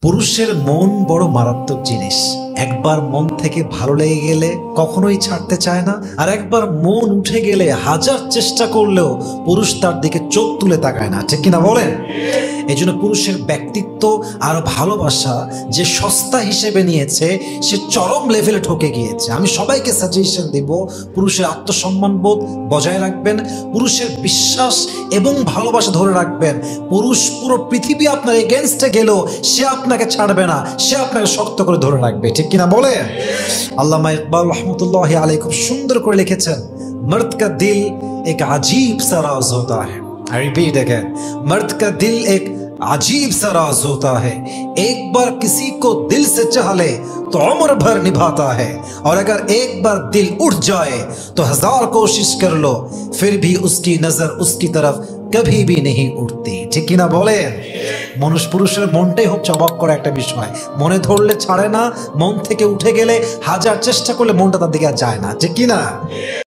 পুরুষের মন বড় মারাত্মক জিনিস। একবার মন থেকে ভালো লেগে গেলে কখনোই ছাড়তে চায় না, আর একবার মন উঠে গেলে হাজার চেষ্টা করলেও পুরুষ তার দিকে চোখ তুলে তাকায় না, ঠিক কিনা বলেন? এই জন্য পুরুষের ব্যক্তিত্ব আর ভালোবাসা যে সস্তা হিসেবে নিয়েছে সে চরম লেভেলে ঠকে গিয়েছে। আমি সবাইকে সাজেশন দেব, পুরুষের আত্মসম্মান বোধ বজায় রাখবেন, পুরুষের বিশ্বাস এবং ভালোবাসা ধরে রাখবেন। পুরুষ পুরো পৃথিবী আপনার এগেনস্টে গেলেও সে আপনাকে ছাড়বে না, সে আপনাকে শক্ত করে ধরে রাখবে, ঠিক কিনা বলেন? আল্লামা ইকবাল রহমতুল্লাহি আলাইহি খুব সুন্দর করে লিখেছেন, मर्द का दिल एक अजीब सा राज होता है। I repeat again, मर्द का दिल एक अजीब सा राज होता है। एक बार किसी को दिल से चाह ले तो उम्र भर निभाता है, और अगर एक बार दिल उठ जाए तो हजार कोशिश कर लो फिर भी उसकी नजर उसकी तरफ कभी भी नहीं उठती, ঠিক কিনা বলেন? মানুষ পুরুষের মনটাই হচ্ছে অবাক করা একটা বিষয়। মনে ধরলে ছাড়ে না, মন থেকে উঠে গেলে হাজার চেষ্টা করলে মনটা তার দিকে আর যায় না, ঠিক কিনা?